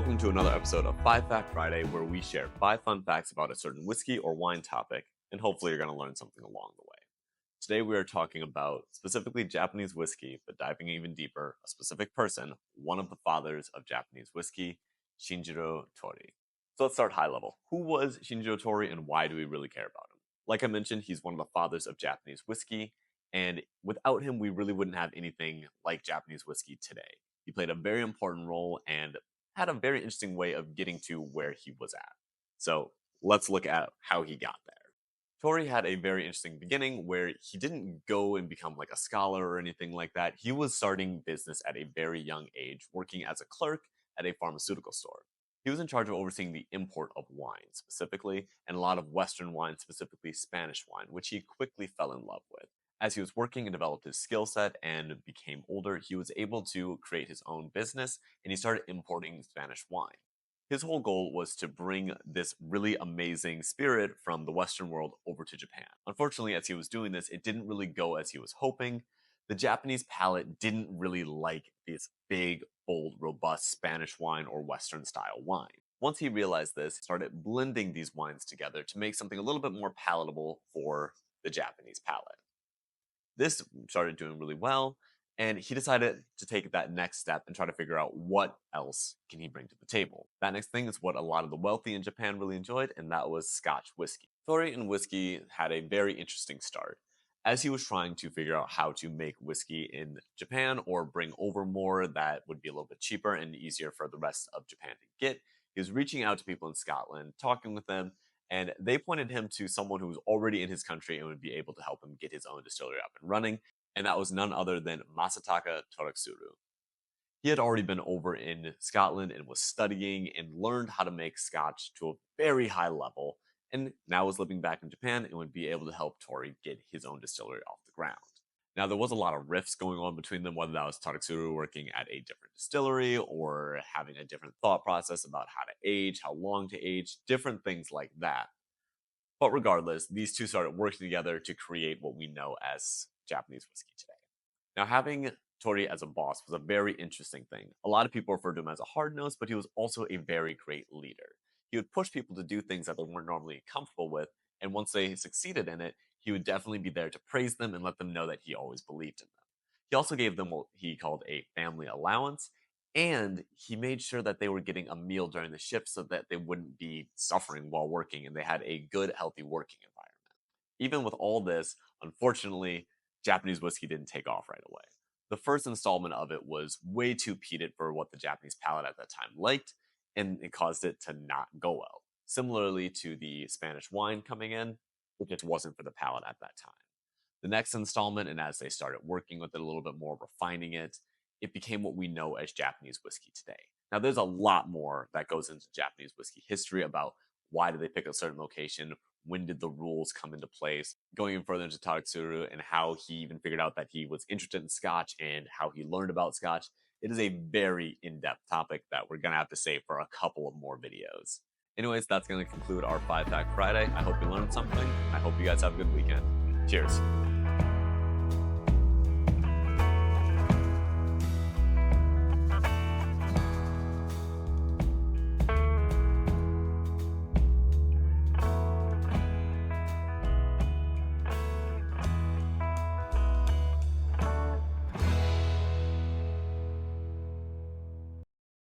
Welcome to another episode of 5 Fact Friday, where we share 5 fun facts about a certain whiskey or wine topic, and hopefully you're going to learn something along the way. Today we are talking about specifically Japanese whiskey, but diving even deeper, a specific person, one of the fathers of Japanese whiskey, Shinjiro Torii. So let's start high level. Who was Shinjiro Torii and why do we really care about him? Like I mentioned, he's one of the fathers of Japanese whiskey, and without him, we really wouldn't have anything like Japanese whiskey today. He played a very important role and had a very interesting way of getting to where he was at. So let's look at how he got there. Torii had a very interesting beginning where he didn't go and become like a scholar or anything like that. He was starting business at a very young age, working as a clerk at a pharmaceutical store. He was in charge of overseeing the import of wine specifically, and a lot of Western wine, specifically Spanish wine, which he quickly fell in love with. As he was working and developed his skill set and became older, he was able to create his own business and he started importing Spanish wine. His whole goal was to bring this really amazing spirit from the Western world over to Japan. Unfortunately, as he was doing this, it didn't really go as he was hoping. The Japanese palate didn't really like this big, bold, robust Spanish wine or Western style wine. Once he realized this, he started blending these wines together to make something a little bit more palatable for the Japanese palate. This started doing really well, and he decided to take that next step and try to figure out what else can he bring to the table. That next thing is what a lot of the wealthy in Japan really enjoyed, and that was Scotch whiskey. Torii and whiskey had a very interesting start. As he was trying to figure out how to make whiskey in Japan or bring over more that would be a little bit cheaper and easier for the rest of Japan to get, he was reaching out to people in Scotland, talking with them, and they pointed him to someone who was already in his country and would be able to help him get his own distillery up and running, and that was none other than Masataka Toraksuru. He had already been over in Scotland and was studying and learned how to make scotch to a very high level, and now was living back in Japan and would be able to help Torii get his own distillery off the ground. Now, there was a lot of rifts going on between them, whether that was Toraksuru working at a different distillery or having a different thought process about how to age, how long to age, different things like that. But regardless, these two started working together to create what we know as Japanese whiskey today. Now, having Torii as a boss was a very interesting thing. A lot of people refer to him as a hard nose, but he was also a very great leader. He would push people to do things that they weren't normally comfortable with, and once they succeeded in it, he would definitely be there to praise them and let them know that he always believed in them. He also gave them what he called a family allowance, and he made sure that they were getting a meal during the shift so that they wouldn't be suffering while working and they had a good, healthy working environment. Even with all this, unfortunately, Japanese whiskey didn't take off right away. The first installment of it was way too peated for what the Japanese palate at that time liked, and it caused it to not go well. Similarly to the Spanish wine coming in, it just wasn't for the palate at that time. The next installment, and as they started working with it a little bit more, refining it, it became what we know as Japanese whiskey today. Now, there's a lot more that goes into Japanese whiskey history about why did they pick a certain location, when did the rules come into place, going even further into Toraksuru and how he even figured out that he was interested in Scotch and how he learned about Scotch. It is a very in-depth topic that we're going to have to save for a couple of more videos. Anyways, that's going to conclude our 5 Fact Friday. I hope you learned something. I hope you guys have a good weekend. Cheers.